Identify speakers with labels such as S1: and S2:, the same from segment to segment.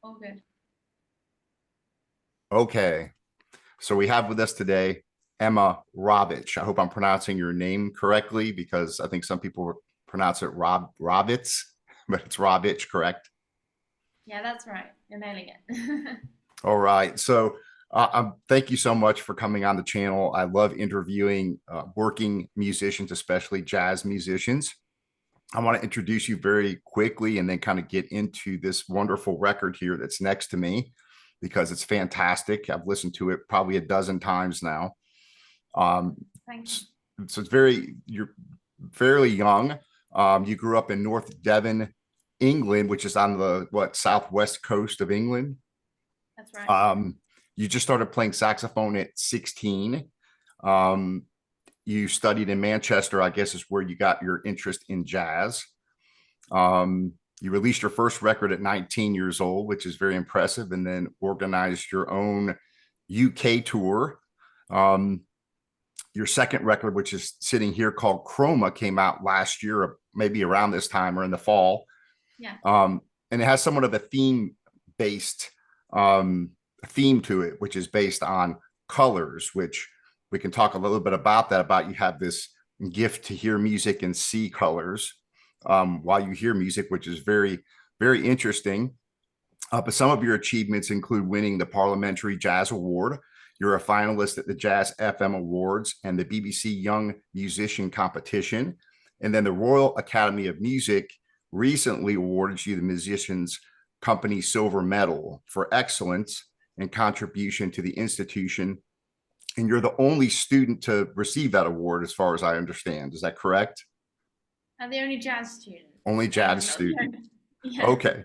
S1: All good.
S2: Okay, so we have with us today Emma Rawicz. I hope I'm pronouncing your name correctly because I think some people pronounce it Rawicz, but it's Rawicz, correct?
S1: Yeah, that's right. You're nailing it.
S2: All right. So thank you so much for coming on the channel. I love interviewing working musicians, especially jazz musicians. I want to introduce you very quickly and then kind of get into this wonderful record here that's next to me because it's fantastic. I've listened to it probably a dozen times now. Um,
S1: Thank you.
S2: so you're fairly young. You grew up in North Devon, England, which is on the southwest coast of England.
S1: That's right.
S2: Um, you just started playing saxophone at 16. Um, you studied in Manchester, I guess is where you got your interest in jazz. You released your first record at 19 years old, which is very impressive, and then organized your own UK tour. Um, your second record, which is sitting here called Chroma, came out last year, maybe around this time or in the fall.
S1: Yeah.
S2: And it has somewhat of a based um, theme to it, which is based on colors, which we can talk a little bit about that, about you have this gift to hear music and see colors while you hear music, which is very, very interesting. But some of your achievements include winning the Parliamentary Jazz Award. You're a finalist at the Jazz FM Awards and the BBC Young Musician Competition. And then the Royal Academy of Music recently awarded you the Musicians Company Silver Medal for excellence and contribution to the institution. And you're the only student to receive that award, as far as I understand. Is that correct?
S1: I'm the only jazz student.
S2: Only
S1: No,
S2: jazz
S1: I'm not the
S2: student.
S1: only. Yeah.
S2: Okay.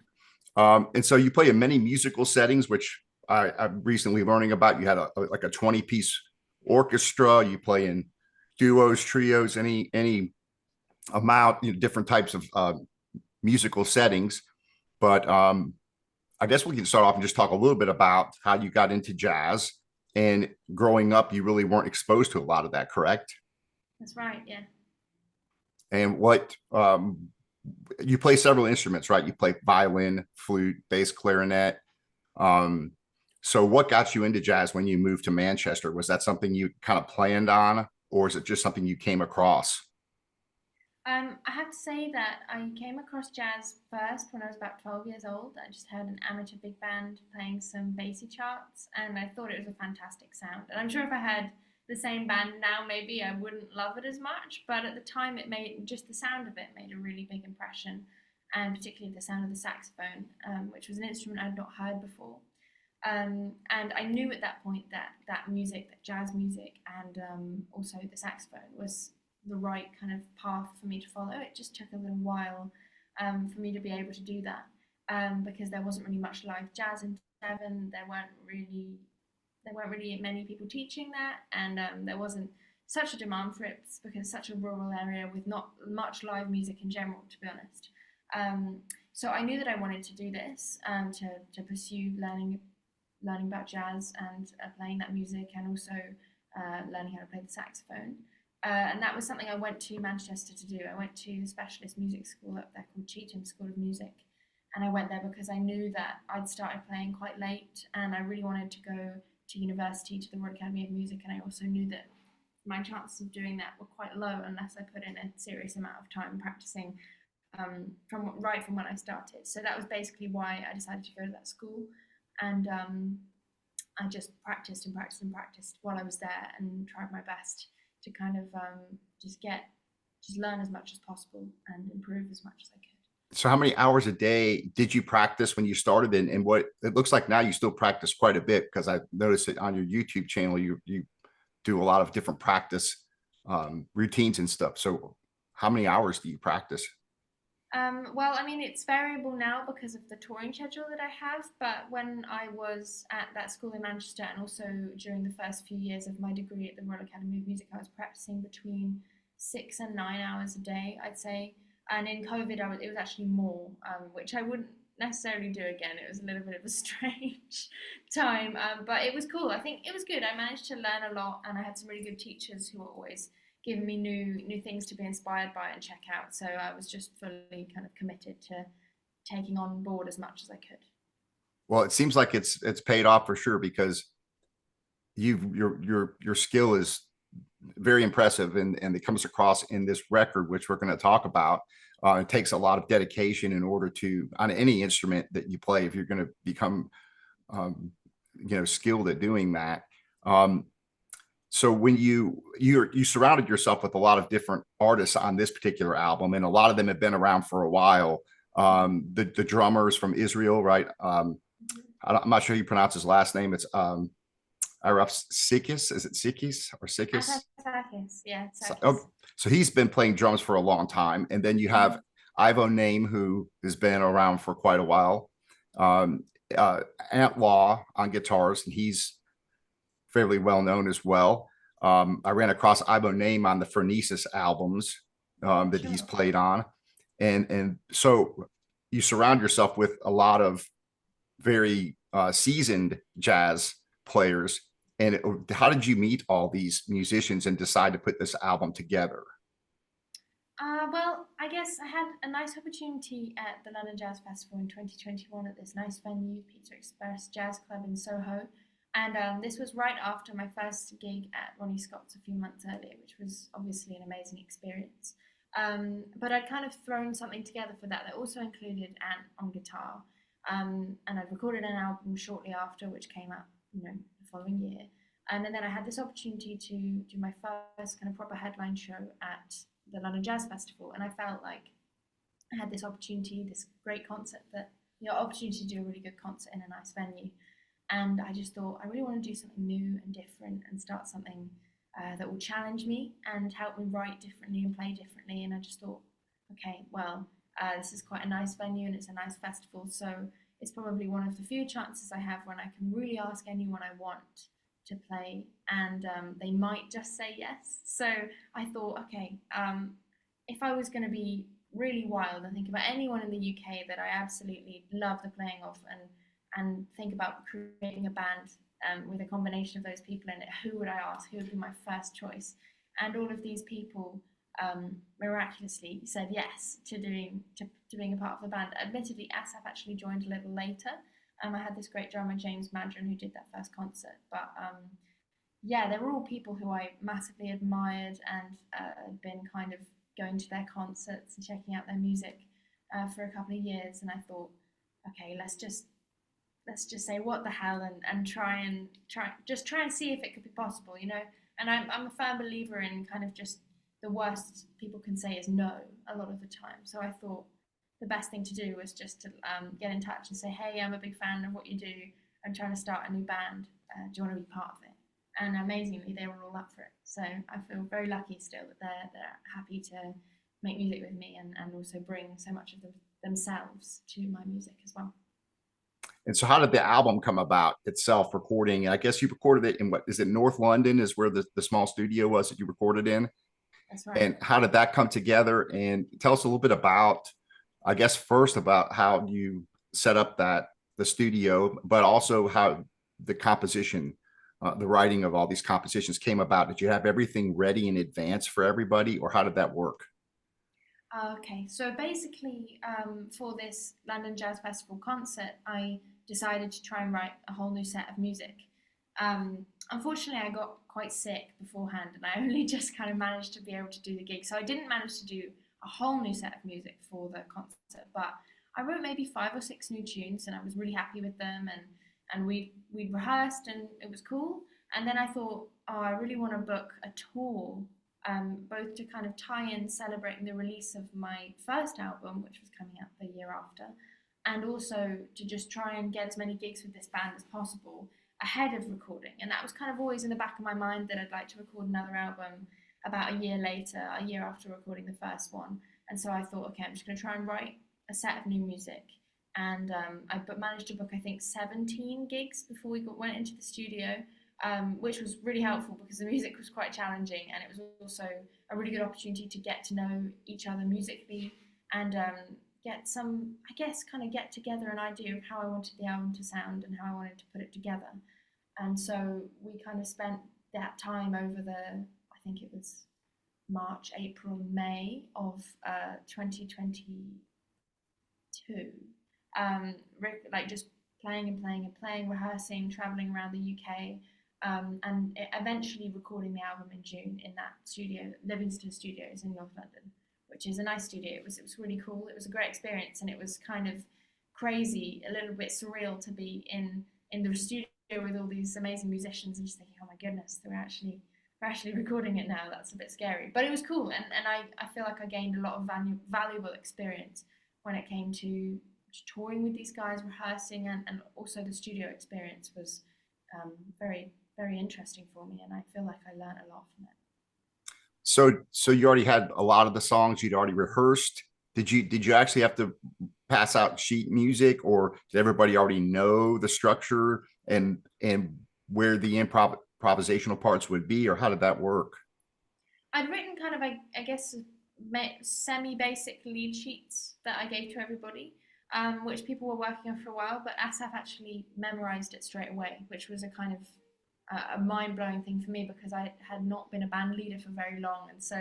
S2: And so you play in many musical settings, which I'm recently learning about. You had like a 20-piece orchestra. You play in duos, trios, any amount, different types of musical settings. But I guess we can start off and just talk a little bit about how you got into jazz. And growing up, you really weren't exposed to a lot of that, correct?
S1: That's right. Yeah.
S2: And what you play several instruments, right? You play violin, flute, bass, clarinet. Um, so what got you into jazz when you moved to Manchester? Was that something you kind of planned on, or is it just something you came across?
S1: I have to say that I came across jazz first when I was about 12 years old. I just heard an amateur big band playing some bassy charts, and I thought it was a fantastic sound. And I'm sure if I had the same band now, maybe I wouldn't love it as much. But at the time, it made just the sound of it made a really big impression, and particularly the sound of the saxophone, which was an instrument I'd not heard before. And I knew at that point that that music, that jazz music, and also the saxophone was the right kind of path for me to follow. It just took a little while for me to be able to do that because there wasn't really much live jazz in Devon. There weren't really many people teaching that, and there wasn't such a demand for it because it's such a rural area with not much live music in general, to be honest. So I knew that I wanted to do this to pursue learning about jazz and playing that music, and also learning how to play the saxophone. And that was something I went to Manchester to do. I went to the specialist music school up there called Cheetham School of Music. And I went there because I knew that I'd started playing quite late and I really wanted to go to university, to the Royal Academy of Music. And I also knew that my chances of doing that were quite low unless I put in a serious amount of time practicing from when I started. So that was basically why I decided to go to that school. And I just practiced and practiced and practiced while I was there and tried my best to kind of just learn as much as possible and improve as much as I could.
S2: So how many hours a day did you practice when you started? And what it looks like now you still practice quite a bit because I noticed it on your YouTube channel. You do a lot of different practice routines and stuff. So how many hours do you practice?
S1: Well, I mean, it's variable now because of the touring schedule that I have. But when I was at that school in Manchester, and also during the first few years of my degree at the Royal Academy of Music, I was practicing between 6 and 9 hours a day, I'd say. And in COVID, it was actually more, which I wouldn't necessarily do again. It was a little bit of a strange time, but it was cool. I think it was good. I managed to learn a lot, and I had some really good teachers who were always giving me new things to be inspired by and check out. So I was just fully kind of committed to taking on board as much as I could.
S2: Well, it seems like it's paid off for sure, because your skill is very impressive, and it comes across in this record, which we're going to talk about. It takes a lot of dedication in order to, on any instrument that you play, if you're going to become skilled at doing that. So when you surrounded yourself with a lot of different artists on this particular album, and a lot of them have been around for a while. The drummers from Israel, right? I'm not sure how you pronounce his last name. It's Araf Sikis. Is it Sikis or Sikis?
S1: Sakis, yeah,
S2: Oh,
S1: Sakis.
S2: so he's been playing drums for a long time, and then you have Ivo Name, who has been around for quite a while. Um, Ant Law on guitars, and he's fairly well known as well. I ran across Ivo Name on the Phronesis albums that he's
S1: Sure.
S2: played on, and so you surround yourself with a lot of very seasoned jazz players. And how did you meet all these musicians and decide to put this album together?
S1: Well, I guess I had a nice opportunity at the London Jazz Festival in 2021 at this nice venue, Pizza Express Jazz Club in Soho. And this was right after my first gig at Ronnie Scott's a few months earlier, which was obviously an amazing experience. But I'd kind of thrown something together for that also included Ant on guitar. And I'd recorded an album shortly after, which came out, the following year. And then I had this opportunity to do my first kind of proper headline show at the London Jazz Festival, and I felt like I had this opportunity, this great concert, opportunity to do a really good concert in a nice venue. And I just thought I really want to do something new and different and start something that will challenge me and help me write differently and play differently. And I just thought, okay, well, this is quite a nice venue and it's a nice festival, so it's probably one of the few chances I have when I can really ask anyone I want to play, and they might just say yes. So I thought, okay, if I was going to be really wild and think about anyone in the UK that I absolutely love the playing of, and think about creating a band with a combination of those people in it, who would I ask? Who would be my first choice? And all of these people miraculously said yes to being a part of the band. Admittedly, Asaf actually joined a little later. I had this great drummer, James Madron, who did that first concert. But yeah, they were all people who I massively admired and had been kind of going to their concerts and checking out their music for a couple of years. And I thought, okay, let's just say what the hell, and try and see if it could be possible, And I'm a firm believer in kind of just the worst people can say is no a lot of the time. So I thought the best thing to do was just to get in touch and say, hey, I'm a big fan of what you do. I'm trying to start a new band. Do you want to be part of it? And amazingly, they were all up for it. So I feel very lucky still that they're happy to make music with me, and also bring so much of themselves to my music as well.
S2: And so how did the album come about itself, recording? I guess you recorded it in, what is it, North London is where the small studio was that you recorded in?
S1: That's right.
S2: And how did that come together? And tell us a little bit about, I guess, first about how you set up the studio, but also how the composition, the writing of all these compositions came about. Did you have everything ready in advance for everybody, or how did that work?
S1: Okay, so basically, for this London Jazz Festival concert, I decided to try and write a whole new set of music. Unfortunately, I got quite sick beforehand, and I only just kind of managed to be able to do the gig. So I didn't manage to do a whole new set of music for the concert, but I wrote maybe 5 or 6 new tunes, and I was really happy with them. And we rehearsed, and it was cool. And then I thought, oh, I really want to book a tour, both to kind of tie in celebrating the release of my first album, which was coming out the year after, and also to just try and get as many gigs with this band as possible ahead of recording. And that was kind of always in the back of my mind, that I'd like to record another album about a year later, a year after recording the first one. And so I thought, okay, I'm just going to try and write a set of new music. And I managed to book, I think, 17 gigs before we went into the studio, which was really helpful because the music was quite challenging, and it was also a really good opportunity to get to know each other musically, and get some, I guess, kind of get together an idea of how I wanted the album to sound and how I wanted to put it together. And so we kind of spent that time over I think it was March, April, May of 2022, like just playing and playing and playing, rehearsing, traveling around the UK, and eventually recording the album in June in that studio, Livingston Studios in North London, which is a nice studio. It was really cool. It was a great experience, and it was kind of crazy, a little bit surreal to be in the studio with all these amazing musicians and just thinking, oh my goodness, we're actually recording it now. That's a bit scary, but it was cool, and I feel like I gained a lot of valuable experience when it came to touring with these guys, rehearsing, and also the studio experience was very very interesting for me, and I feel like I learned a lot from it.
S2: So you already had a lot of the songs you'd already rehearsed. Did you actually have to pass out sheet music, or did everybody already know the structure and where the improvisational parts would be, or how did that work?
S1: I'd written kind of, I guess, semi-basic lead sheets that I gave to everybody, which people were working on for a while, but Asaf actually memorized it straight away, which was a kind of a mind-blowing thing for me because I had not been a band leader for very long, and so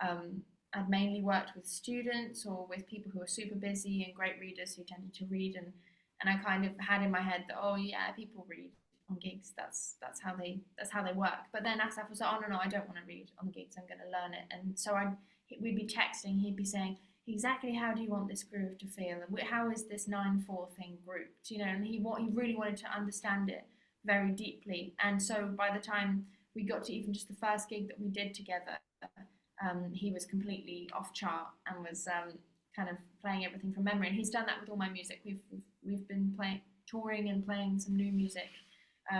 S1: I'd mainly worked with students or with people who were super busy and great readers who tended to read, and I kind of had in my head that, oh yeah, people read on gigs. That's how they work. But then Asaf was like, oh no, I don't want to read on gigs. I'm going to learn it. And so we'd be texting. He'd be saying, exactly how do you want this groove to feel, and how is this 9/4 thing grouped? And he really wanted to understand it very deeply. And so by the time we got to even just the first gig that we did together, he was completely off chart and was kind of playing everything from memory. And he's done that with all my music. We've been touring and playing some new music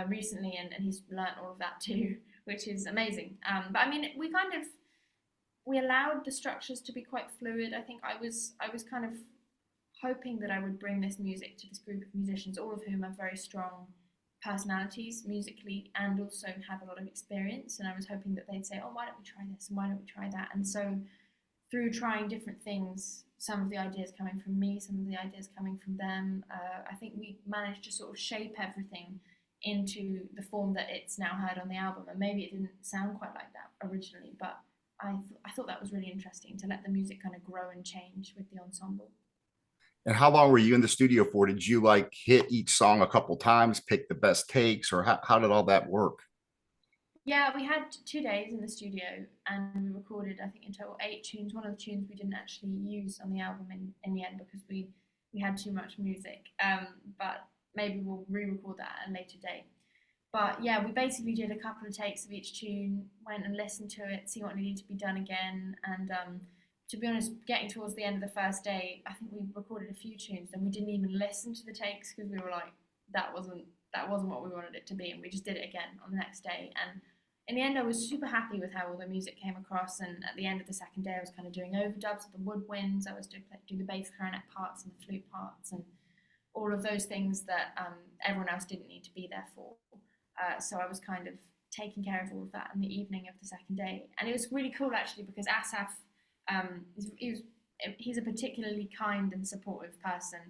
S1: recently, and he's learnt all of that too, which is amazing. But I mean, we allowed the structures to be quite fluid. I think I was kind of hoping that I would bring this music to this group of musicians, all of whom have very strong personalities musically and also have a lot of experience. And I was hoping that they'd say, oh, why don't we try this and why don't we try that? And so through trying different things, some of the ideas coming from me, some of the ideas coming from them, I think we managed to sort of shape everything into the form that it's now heard on the album. And maybe it didn't sound quite like that originally, but I thought that was really interesting to let the music kind of grow and change with the ensemble.
S2: And how long were you in the studio for? Did you like hit each song a couple times, pick the best takes, or how did all that work?
S1: Yeah, we had 2 days in the studio and we recorded, I think, in total 8 tunes. One of the tunes we didn't actually use on the album in the end because we had too much music. But maybe we'll re-record that at a later date. But yeah, we basically did a couple of takes of each tune, went and listened to it, see what needed to be done again. And to be honest, getting towards the end of the first day, I think we recorded a few tunes and we didn't even listen to the takes because we were like, that wasn't what we wanted it to be, and we just did it again on the next day. And in the end, I was super happy with how all the music came across. And at the end of the second day, I was kind of doing overdubs of the woodwinds. I was doing the bass clarinet parts and the flute parts and all of those things that everyone else didn't need to be there for. So I was kind of taking care of all of that in the evening of the second day. And it was really cool actually because Asaf, he's a particularly kind and supportive person,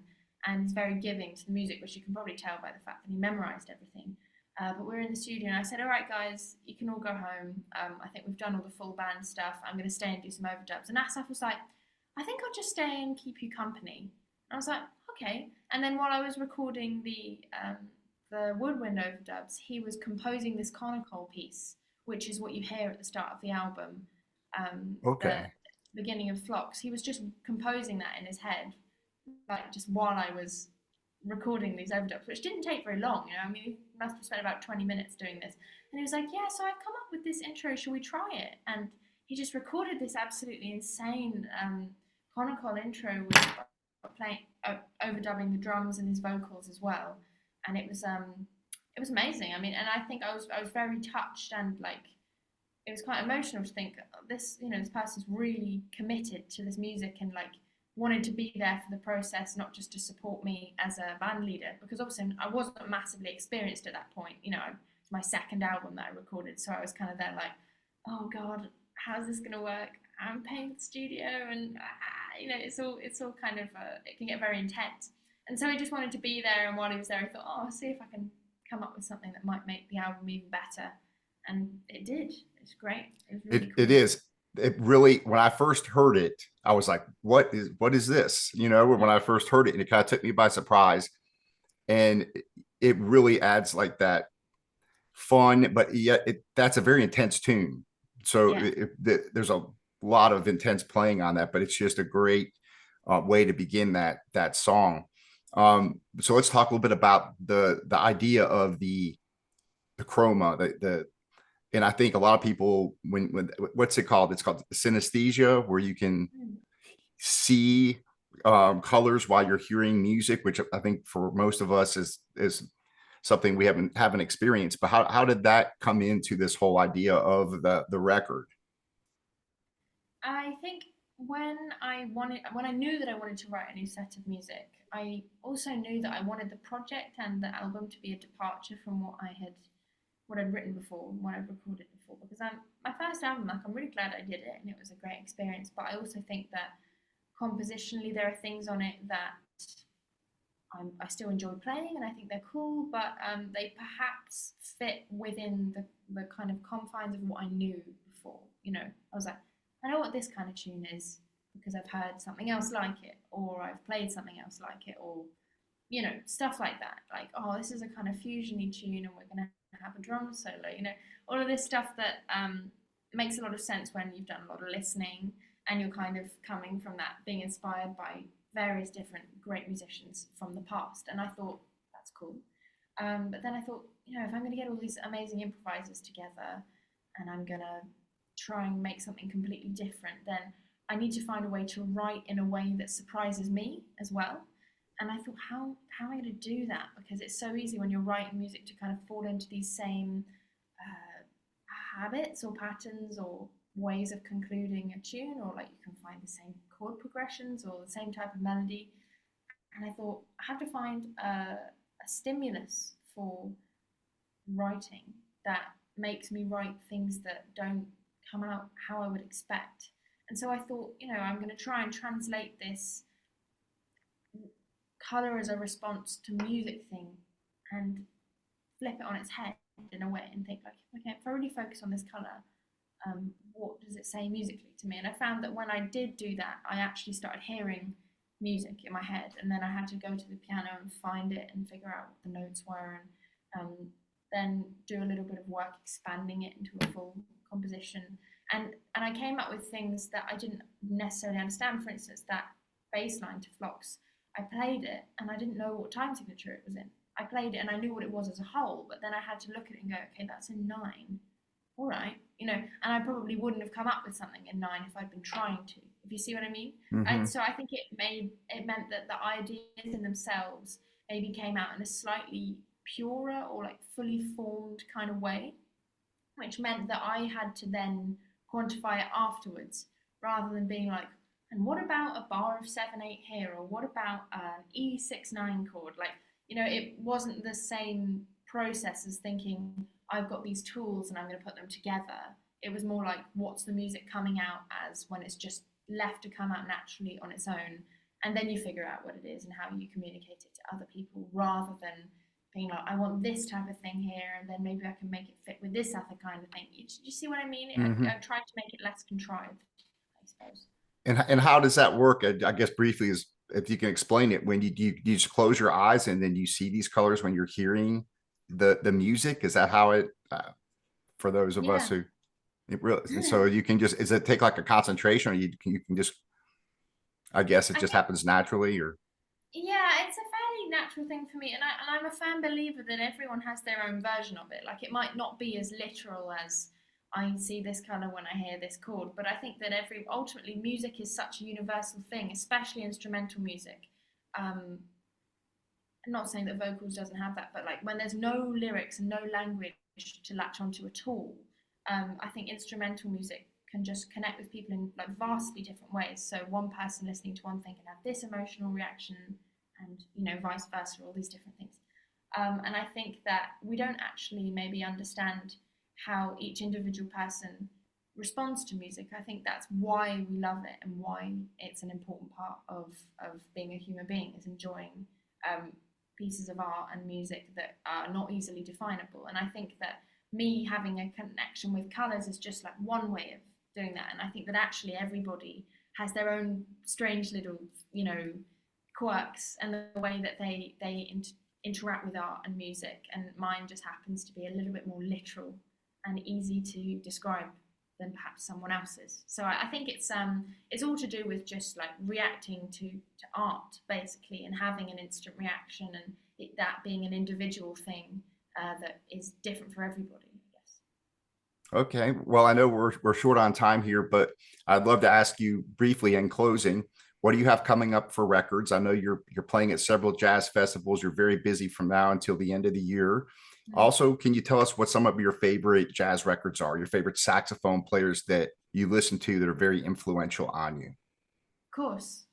S1: and he's very giving to the music, which you can probably tell by the fact that he memorized everything. But we were in the studio and I said, all right, guys, you can all go home. I think we've done all the full band stuff. I'm going to stay and do some overdubs. And Asaf was like, I think I'll just stay and keep you company. And I was like, okay. And then while I was recording the woodwind overdubs, he was composing this conical piece, which is what you hear at the start of the album.
S2: Okay.
S1: The beginning of Flocks. He was just composing that in his head, like just while I was recording these overdubs, which didn't take very long. I mean, he must have spent about 20 minutes doing this. And he was like, yeah, so I've come up with this intro, shall we try it? And he just recorded this absolutely insane conical intro with playing overdubbing the drums and his vocals as well. And it was amazing. I mean, and I think I was very touched, and like it was quite emotional to think this person's really committed to this music and like wanted to be there for the process, not just to support me as a band leader, because obviously I wasn't massively experienced at that point. It's my second album that I recorded, so I was kind of there like, oh God, how's this gonna work? I'm paying the studio, and it's all kind of it can get very intense. And so I just wanted to be there, and while he was there, I thought, oh, I'll see if I can come up with something that might make the album even better. And it did. It's great. It was really cool.
S2: It is. It really, when I first heard it, I was like, what is this? When I first heard it, and it kind of took me by surprise. and it really adds like that fun, but yet that's a very intense tune. So
S1: Yeah.
S2: there's a lot of intense playing on that, but it's just a great way to begin that song. So let's talk a little bit about the idea of the chroma, and I think a lot of people, when what's it called? It's called synesthesia, where you can
S1: Mm.
S2: see colors while you're hearing music, which I think for most of us is something we haven't experienced. But how did that come into this whole idea of the record?
S1: I think when I knew that I wanted to write a new set of music, I also knew that I wanted the project and the album to be a departure from what I'd written before, what I'd recorded before. Because my first album, like I'm really glad I did it and it was a great experience. But I also think that compositionally there are things on it that I still enjoy playing and I think they're cool, but they perhaps fit within the kind of confines of what I knew before. You know, I was like, I know what this kind of tune is because I've heard something else like it, or I've played something else like it, or you know, stuff like that. Like, oh, this is a kind of fusiony tune, and we're gonna have a drum solo. You know, all of this stuff that makes a lot of sense when you've done a lot of listening and you're kind of coming from that, being inspired by various different great musicians from the past. And I thought that's cool. But then I thought, you know, if I'm going to get all these amazing improvisers together and I'm going to try and make something completely different, then I need to find a way to write in a way that surprises me as well. And I thought, how am I going to do that? Because it's so easy when you're writing music to kind of fall into these same habits or patterns or ways of concluding a tune, or like you can find the same chord progressions or the same type of melody. And I thought, I have to find a stimulus for writing that makes me write things that don't come out how I would expect. And so I thought, you know, I'm going to try and translate this color as a response to music thing and flip it on its head in a way and think like, okay, if I really focus on this color, what does it say musically to me? And I found that when I did do that, I actually started hearing music in my head, and then I had to go to the piano and find it and figure out what the notes were, and then do a little bit of work expanding it into a full composition. And I came up with things that I didn't necessarily understand. For instance, that bass line to Phlox, I played it and I didn't know what time signature it was in. I played it and I knew what it was as a whole, but then I had to look at it and go, okay, that's in 9. All right, you know, and I probably wouldn't have come up with something in 9 if I'd been trying to, if you see what I mean. And
S2: Mm-hmm.
S1: so I think it meant that the ideas in themselves maybe came out in a slightly purer or like fully formed kind of way, which meant that I had to then quantify it afterwards rather than being like, and what about a bar of 7/8 here, or what about an E6/9 chord? Like, you know, it wasn't the same process as thinking I've got these tools and I'm going to put them together. It was more like, what's the music coming out as when it's just left to come out naturally on its own, and then you figure out what it is and how you communicate it to other people, rather than being like, I want this type of thing here, and then maybe I can make it fit with this other kind of thing. You see what I mean?
S2: Mm-hmm.
S1: I tried to make it less contrived, I suppose.
S2: And how does that work? I guess briefly, is if you can explain it. When you just close your eyes and then you see these colors when you're hearing the music. Is that how it? For those of us
S1: Yeah.
S2: who it really, so you can just, is it take like a concentration, or you can just, I guess it
S1: I
S2: just
S1: think,
S2: happens naturally, or
S1: yeah, it's a fairly natural thing for me, and I'm a firm believer that everyone has their own version of it. Like, it might not be as literal as I see this color when I hear this chord, but I think that ultimately music is such a universal thing, especially instrumental music. Um, I'm not saying that vocals doesn't have that, but like when there's no lyrics and no language to latch onto at all, I think instrumental music can just connect with people in like vastly different ways. So one person listening to one thing can have this emotional reaction, and you know, vice versa, all these different things. And I think that we don't actually maybe understand how each individual person responds to music. I think that's why we love it and why it's an important part of being a human being, is enjoying um, pieces of art and music that are not easily definable. And I think that me having a connection with colors is just like one way of doing that. And I think that actually everybody has their own strange little, you know, quirks and the way that they interact with art and music, and mine just happens to be a little bit more literal and easy to describe than perhaps someone else's. So I think it's all to do with just like reacting to art basically, and having an instant reaction, and that being an individual thing that is different for everybody, I guess.
S2: Okay. Well, I know we're short on time here, but I'd love to ask you briefly in closing, what do you have coming up for records? I know you're playing at several jazz festivals. You're very busy from now until the end of the year. Also, can you tell us what some of your favorite jazz records are, your favorite saxophone players that you listen to that are very influential on you?
S1: Of course.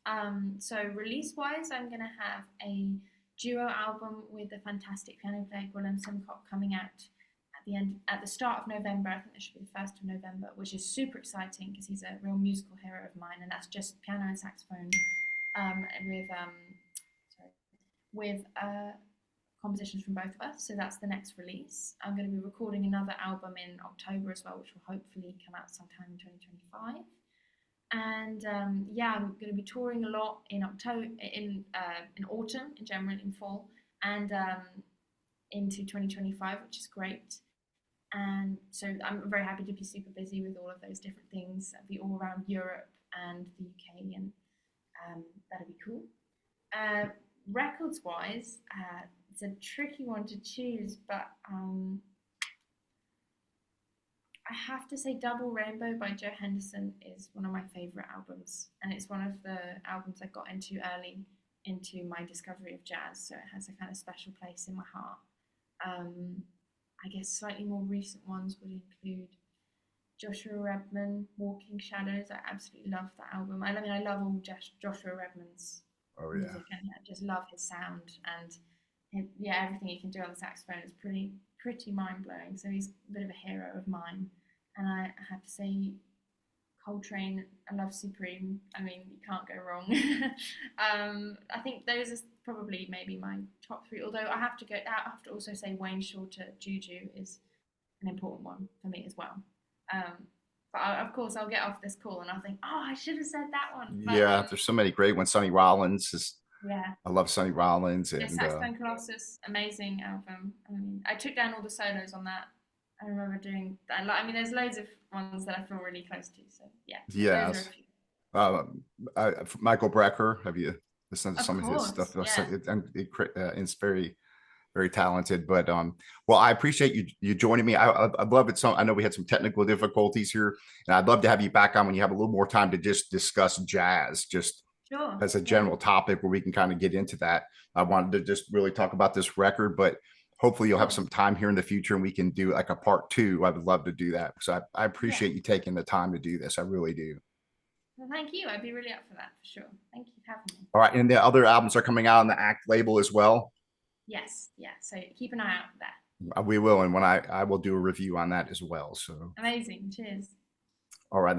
S1: So release-wise, I'm going to have a duo album with a fantastic piano player called Simcock coming out at the start of November. I think it should be the 1st of November, which is super exciting because he's a real musical hero of mine, and that's just piano and saxophone with compositions from both of us. So that's the next release. I'm going to be recording another album in October as well, which will hopefully come out sometime in 2025. And I'm going to be touring a lot in October, in autumn, in general, in fall, and into 2025, which is great. And so I'm very happy to be super busy with all of those different things. I'll be all around Europe and the UK, and that'll be cool. Records wise, it's a tricky one to choose, but I have to say Double Rainbow by Joe Henderson is one of my favorite albums, and it's one of the albums I got into early into my discovery of jazz, so it has a kind of special place in my heart. I guess slightly more recent ones would include Joshua Redman, Walking Shadows. I absolutely love that album. I mean, I love all Joshua Redman's music, and I just love his sound, and everything he can do on the saxophone is pretty mind-blowing. So he's a bit of a hero of mine. And I have to say, Coltrane, I love Supreme. I mean, you can't go wrong. I think those are probably maybe my top three. Although I have to also say Wayne Shorter, Juju is an important one for me as well. But of course, I'll get off this call and I'll think, oh, I should have said that one. But,
S2: there's so many great ones. Sonny Rollins is.
S1: Yeah,
S2: I love Sonny Rollins, and
S1: Saxophone Colossus, amazing album. I mean, I took down all the solos on that. I remember doing that. I mean, there's loads of ones that I feel really close to. So yeah, those
S2: are a few. Michael Brecker, have you listened to some of his stuff?
S1: Yeah.
S2: It's very, very talented. But well, I appreciate you joining me. I'd love it. I know we had some technical difficulties here, and I'd love to have you back on when you have a little more time to just discuss jazz,
S1: Sure.
S2: as a general topic where we can kind of get into that. I wanted to just really talk about this record, but hopefully you'll have some time here in the future and we can do like a part 2. I would love to do that. So I appreciate you taking the time to do this. I really do.
S1: Well, thank you. I'd be really up for that for sure. Thank you for having me.
S2: All right. And the other albums are coming out on the ACT label as well?
S1: Yes. Yeah. So keep an eye out for that.
S2: We will. And when I will do a review on that as well. So
S1: amazing. Cheers.
S2: All right.